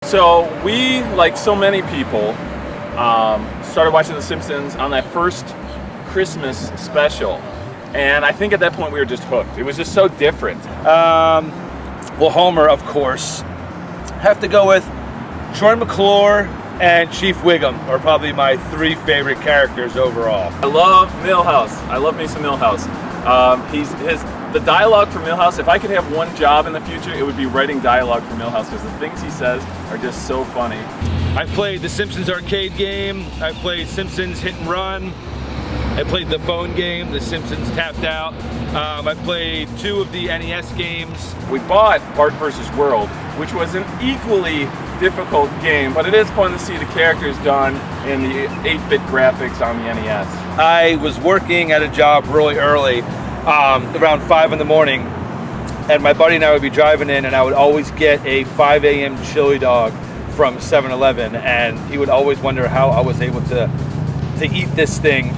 So we, like so many people, started watching The Simpsons on that first Christmas special. And I think at that point we were just hooked. It was just so different. Well, Homer, of course. Have to go with Troy McClure and Chief Wiggum are probably my 3 favorite characters overall. I love Milhouse. I love me some Milhouse. The dialogue for Milhouse, if I could have one job in the future, it would be writing dialogue for Milhouse because the things he says are just so funny. I played the Simpsons arcade game. I played Simpsons Hit and Run. I played the phone game, The Simpsons Tapped Out. I played 2 of the NES games. We bought Bart vs. World, which was an equally difficult game, but it is fun to see the characters done in the 8-bit graphics on the NES. I was working at a job really early, around 5 in the morning, and my buddy and I would be driving in, and I would always get a 5 a.m. chili dog from 7-Eleven, and he would always wonder how I was able to eat this thing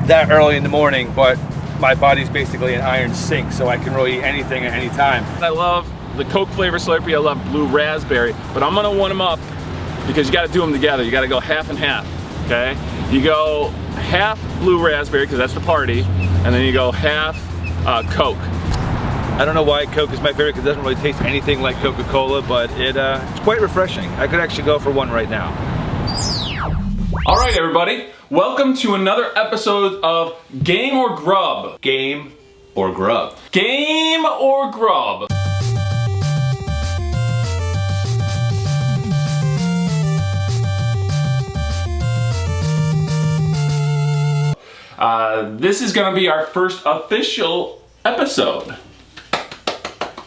that early in the morning, but my body's basically an iron sink, so I can really eat anything at any time. I love the Coke flavor Slurpee, I love blue raspberry, but I'm gonna one them up because you gotta do them together. You gotta go half and half, okay? You go half blue raspberry, because that's the party, and then you go half Coke. I don't know why Coke is my favorite, because it doesn't really taste anything like Coca-Cola, but it's quite refreshing. I could actually go for one right now. All right, everybody, welcome to another episode of Game or Grub. Game or Grub. Game or Grub. This is going to be our first official episode.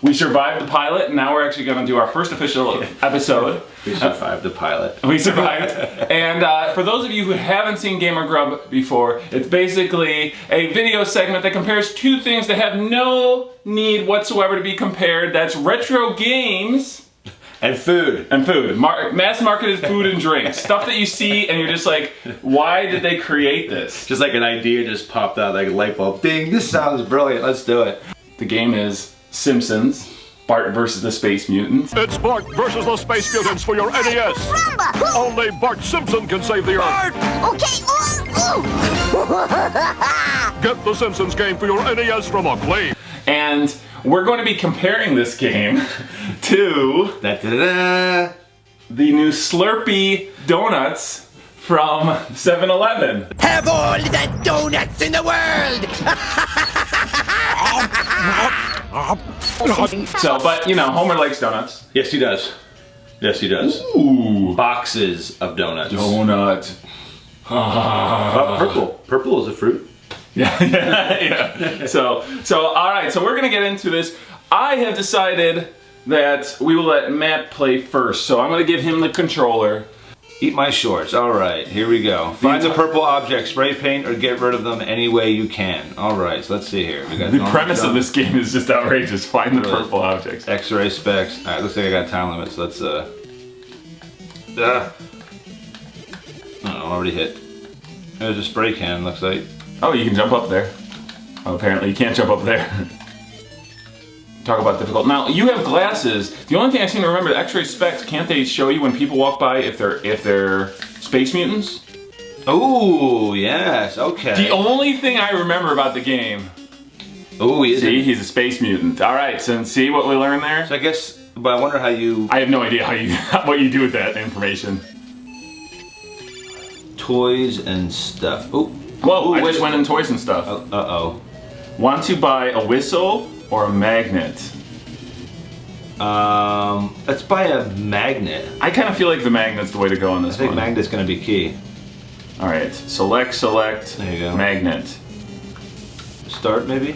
We survived the pilot, and now we're actually going to do our first official episode. We survived the pilot. We survived. And for those of you who haven't seen Game or Grub before, it's basically a video segment that compares 2 things that have no need whatsoever to be compared. That's retro games and food. And food. Mass marketed food and drinks. Stuff that you see and you're just like, why did they create this? Just like an idea just popped out like a light bulb. Ding, this sounds brilliant, let's do it. The game is Simpsons, Bart versus the Space Mutants. It's Bart versus the Space Mutants for your NES. Rumba. Only Bart Simpson can save the Earth. Okay, Get the Simpsons game for your NES from Acclaim. And we're going to be comparing this game to Da-da-da-da. the new Slurpee Donuts from 7-Eleven. Have all the donuts in the world! So, but you know, Homer likes donuts. Yes, he does. Yes, he does. Ooh. Boxes of donuts. Donut. Purple. Purple is a fruit. Yeah. So, all right. So we're gonna get into this. I have decided that we will let Matt play first. So I'm gonna give him the controller. Eat my shorts. All right, here we go. Find the purple object, spray paint, or get rid of them any way you can. All right, so let's see here. We got the premise of this game is just outrageous. Find the purple objects. X-ray specs. All right, looks like I got time limits. Let's Oh, already hit. There's a spray can. Looks like. Oh, you can jump up there. Oh, apparently you can't jump up there. Talk about difficult. Now, you have glasses. The only thing I seem to remember, the X-ray specs, can't they show you when people walk by if they're Space Mutants? Oh, yes, okay. The only thing I remember about the game. Oh, he is. See, he's a Space Mutant. All right, so see what we learned there? So I guess, but I wonder how you... I have no idea what you do with that information. Toys and stuff. Oh. Whoa, I just went in toys and stuff. Uh-oh. Want to buy a whistle or a magnet? Let's buy a magnet. I kind of feel like the magnet's the way to go on this one. I think magnet's gonna be key. All right, select, there you go. Magnet. Start maybe?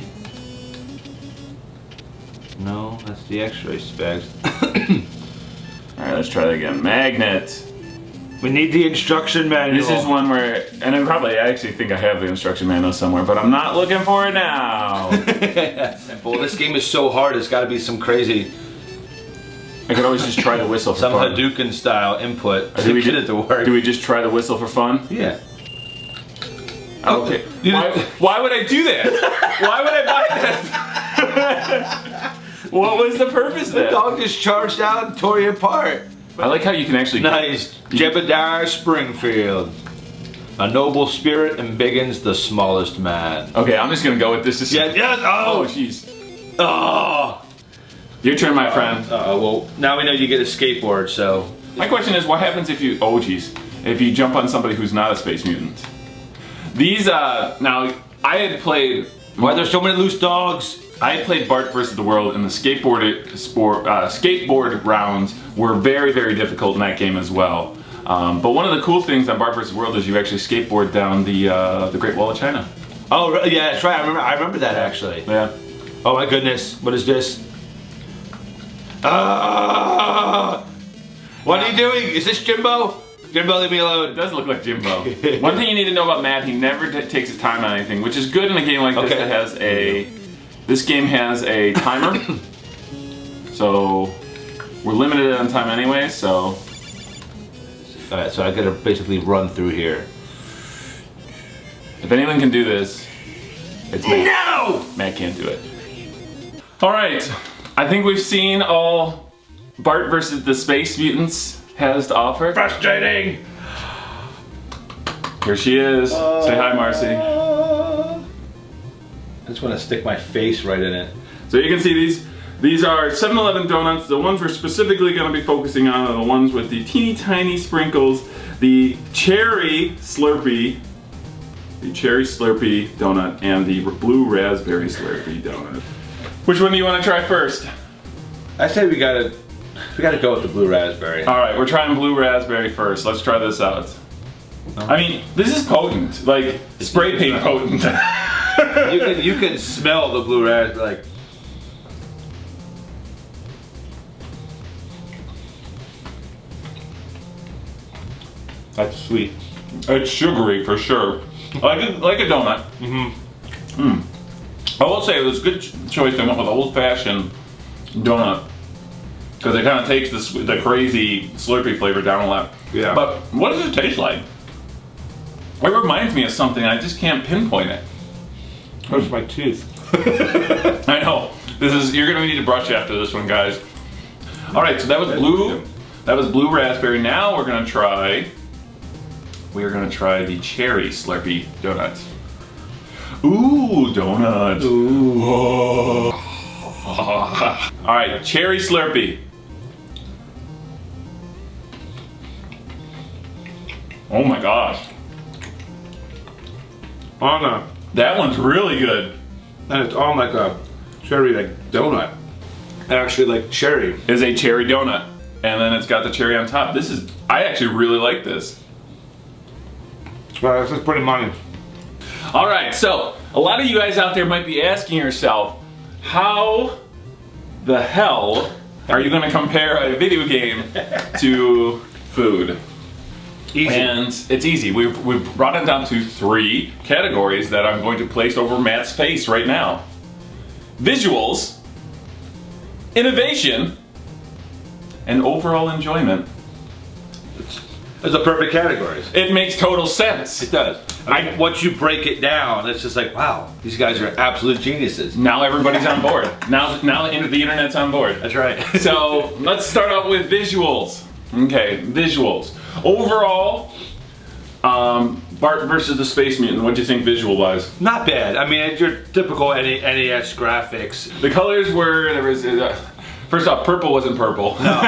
No, that's the X-ray specs. All right, let's try that again. Magnet. We need the instruction manual. This is one where, and I actually think I have the instruction manual somewhere, but I'm not looking for it now. Well, this game is so hard, it's gotta be some crazy... I could always just try to whistle for some fun. Hadouken style input to get it to work. Do we just try to whistle for fun? Yeah. Okay. Why would I do that? Why would I buy that? What was the purpose The then? dog just charged out and tore you apart. I like how you can actually... Nice. Jebediah Springfield. A noble spirit embiggens the smallest man. Okay, I'm just gonna go with this. Yeah, Oh, jeez. Oh. Your turn, my friend. Well, now we know you get a skateboard, so. My question is, what happens if you... Oh, jeez. If you jump on somebody who's not a space mutant? These, now, I had played... Why are there so many loose dogs? I had played Bart vs. the World, and the skateboard rounds were very, very difficult in that game as well. But one of the cool things on Bart vs. the World is you actually skateboard down the Great Wall of China. Oh, yeah, that's right. I remember that, actually. Yeah. Oh, my goodness. What is this? What are you doing? Is this Jimbo? Jimbo, leave me It alone. does look like Jimbo. One thing you need to know about Matt, he never takes his time on anything, which is good in a game like this that has a... This game has a timer. So, we're limited on time anyway, so... Alright, so I gotta basically run through here. If anyone can do this, it's Matt. No! Matt can't do it. Alright, I think we've seen all Bart versus the Space Mutants has to offer. Frustrating! Here she is. Say hi, Marcy. I just want to stick my face right in it. So you can see these are 7-Eleven donuts. The ones we're specifically going to be focusing on are the ones with the teeny tiny sprinkles. The cherry Slurpee donut, and the blue raspberry Slurpee donut. Which one do you want to try first? I say we gotta go with the blue raspberry. All right, we're trying blue raspberry first. Let's try this out. I mean, this is potent, like spray paint potent. You can smell the blue raspberry. Like, that's sweet. It's sugary for sure. Like a donut. I will say it was a good choice. They went with old-fashioned donut because it kind of takes the crazy Slurpee flavor down a lot. Yeah. But what does it taste like? It reminds me of something. I just can't pinpoint it. Hurts my teeth. I know. You're gonna need to brush after this one, guys. All right, so that was blue. That was blue raspberry. Now we're gonna try the cherry Slurpee donuts. Ooh, donuts. Ooh. All right, cherry Slurpee. Oh my gosh. That one's really good. And it's on like a cherry donut. Actually, like cherry. It's a cherry donut, and then it's got the cherry on top. I actually really like this. Well, this is pretty money. All right, so a lot of you guys out there might be asking yourself, how the hell are you going to compare a video game to food? Easy. And it's easy. We've brought it down to 3 categories that I'm going to place over Matt's face right now. Visuals, innovation, and overall enjoyment. Those are perfect categories. It makes total sense. It does. Once you break it down, it's just like, wow, these guys are absolute geniuses. Now everybody's on board. Now the internet's on board. That's right. So let's start out with visuals. Okay, visuals. Overall, Bart versus the Space Mutant, what do you think visual-wise? Not bad. I mean, it's your typical NES graphics. The colors were, first off, purple wasn't purple. No,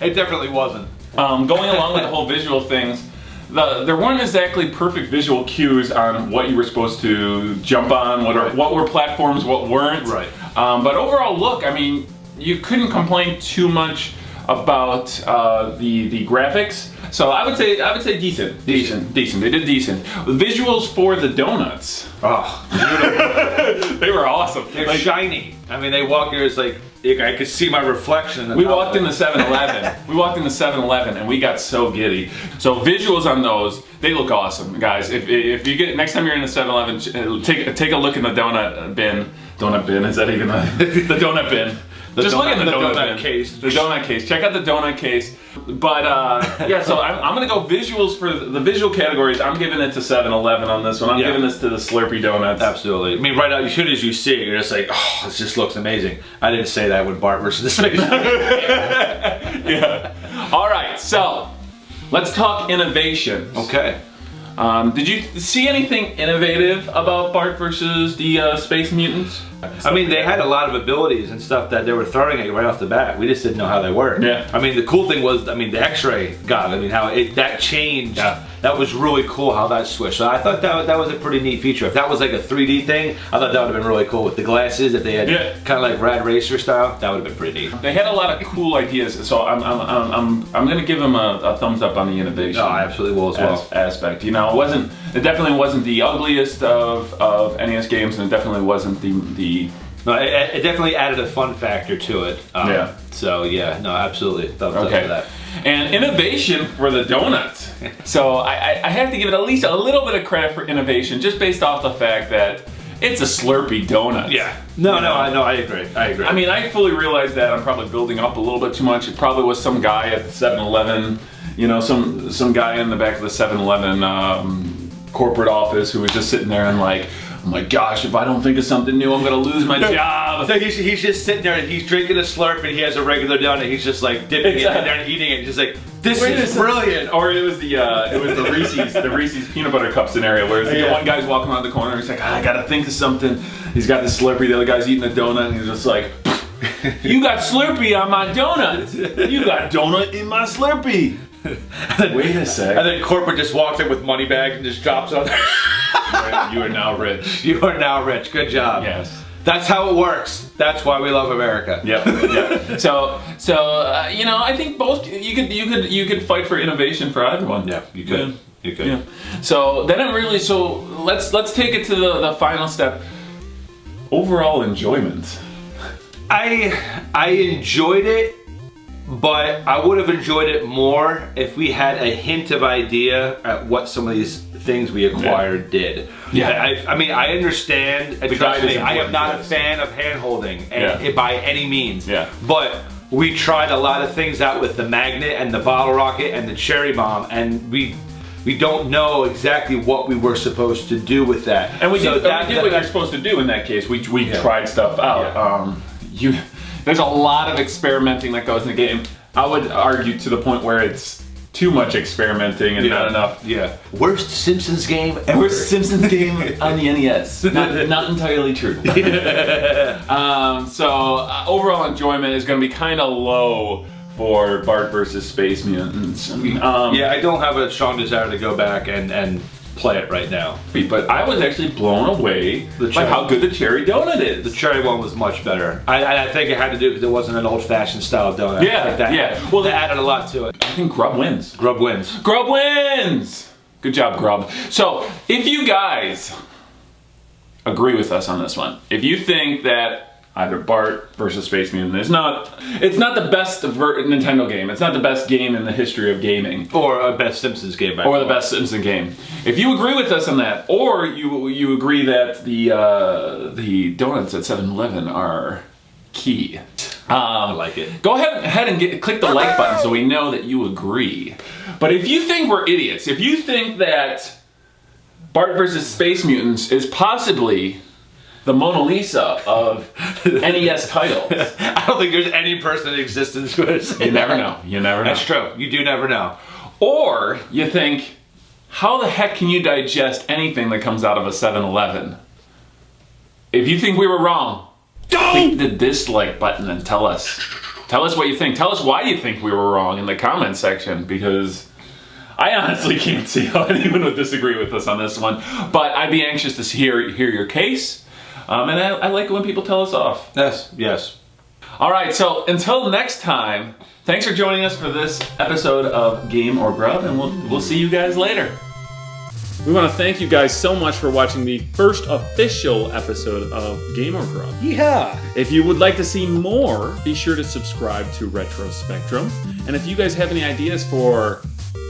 it definitely wasn't. Going along with the whole visual things, there weren't exactly perfect visual cues on what you were supposed to jump on, what were platforms, what weren't. Right. But overall look, I mean, you couldn't complain too much about the graphics. So I would say decent. They did decent. The visuals for the donuts. Oh, They were awesome. they're shiny. I mean, they walk here, it's like, I could see my reflection. We walked in the 7-Eleven. We walked in the 7-Eleven and we got so giddy. So visuals on those, they look awesome, guys. If you get next time you're in the 7-Eleven, take a look in the donut bin. Donut bin, is that even the donut bin? Just look at the donut case. The donut case. Check out the donut case. But yeah, so I'm gonna go visuals for the visual categories. I'm giving it to 7-Eleven on this one. I'm giving this to the Slurpee Donuts. Absolutely. I mean, right now, as soon as you see it, you're just like, oh, this just looks amazing. I didn't say that with Bart versus the Space Mutants. Yeah. All right, so let's talk innovation. Okay. Did you see anything innovative about Bart versus the Space Mutants? I mean, they had a lot of abilities and stuff that they were throwing at you right off the bat. We just didn't know how they worked. Yeah. I mean, the cool thing was, I mean, the X-ray gun. I mean, how that changed. Yeah. That was really cool how that switched. So I thought that was a pretty neat feature. If that was like a 3D thing, I thought that would have been really cool with the glasses. If they had kind of like Rad Racer style, that would have been pretty neat. They had a lot of cool ideas, so I'm gonna give them a thumbs up on the innovation. Oh, I absolutely will as well. Aspect. You know, it definitely wasn't the ugliest of NES games, and it definitely wasn't the. No, it definitely added a fun factor to it. Yeah. So yeah, no, absolutely. Thumbs up for that. And innovation for the donuts. So I have to give it at least a little bit of credit for innovation, just based off the fact that it's a Slurpee donut. Yeah. No, I agree. I agree. I mean, I fully realize that I'm probably building up a little bit too much. It probably was some guy at the 7-Eleven, you know, some guy in the back of the 7-Eleven corporate office who was just sitting there and like, oh my gosh, if I don't think of something new, I'm gonna lose my job. So he's just sitting there and he's drinking a Slurp and he has a regular donut. He's just like dipping it in there and eating it. And just like, this is brilliant. Or it was the Reese's peanut butter cup scenario where it's like one guy's walking around the corner and he's like, I gotta think of something. He's got this Slurpee, the other guy's eating a donut and he's just like, you got Slurpee on my donut. You got donut in my Slurpee. Wait a sec. And then corporate just walks in with money bags and just drops on there. You are now rich. You are now rich. Good job. Yes. That's how it works. That's why we love America. Yep. So you know, I think both you could fight for innovation for either one. Yeah, you could. Yeah. You could. Yeah. So then let's take it to the final step. Overall enjoyment. I enjoyed it, but I would have enjoyed it more if we had a hint of idea at what some of these things we acquired did. Yeah. I mean, I understand, and trust me, I am not a fan of hand-holding by any means. Yeah. But we tried a lot of things out with the magnet and the bottle rocket and the cherry bomb, and we don't know exactly what we were supposed to do with that. And we did what you're supposed to do in that case. We tried stuff out. Yeah. There's a lot of experimenting that goes in the game. I would argue to the point where it's too much experimenting and not enough. Yeah. Worst Simpsons game ever. Worst Simpsons game on the NES. Not entirely true. So overall enjoyment is going to be kind of low for Bart versus Space Mutants. Yeah, I don't have a strong desire to go back and play it right now. But I was actually blown away by how good the cherry donut is. The cherry one was much better. I think it had to do because it wasn't an old-fashioned style donut. Yeah. Well, that added a lot to it. I think GRUB wins. GRUB wins. GRUB wins! Good job, GRUB. So, if you guys agree with us on this one, if you think that either Bart versus Space Mutant it's not the best Nintendo game, it's not the best game in the history of gaming. Or a best Simpsons game. Or the best Simpsons game. If you agree with us on that, or you agree that the donuts at 7-Eleven are key. I like it. Go ahead and click the like button so we know that you agree. But if you think we're idiots, if you think that Bart versus Space Mutants is possibly the Mona Lisa of NES titles. I don't think there's any person in existence who would say You never know. You never know. That's true. You do never know. Or you think, how the heck can you digest anything that comes out of a 7-Eleven? If you think we were wrong, click the dislike button and tell us. Tell us what you think. Tell us why you think we were wrong in the comment section, because I honestly can't see how anyone would disagree with us on this one. But I'd be anxious to hear your case. And I like it when people tell us off. Yes. All right, so until next time, thanks for joining us for this episode of Game or Grub, and we'll see you guys later. We want to thank you guys so much for watching the first official episode of Game or Grub. Yeah. If you would like to see more, be sure to subscribe to Retro Spectrum. And if you guys have any ideas for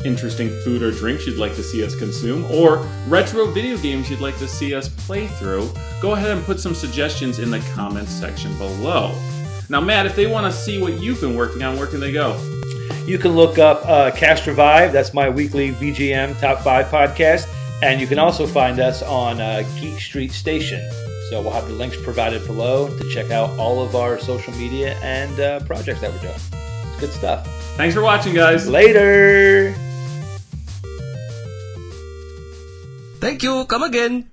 interesting food or drinks you'd like to see us consume, or retro video games you'd like to see us play through, go ahead and put some suggestions in the comments section below. Now, Matt, if they want to see what you've been working on, where can they go? You can look up Cast Revive. That's my weekly VGM Top 5 podcast. And you can also find us on Geek Street Station. So we'll have the links provided below to check out all of our social media and projects that we're doing. It's good stuff. Thanks for watching, guys. Later! Thank you. Come again.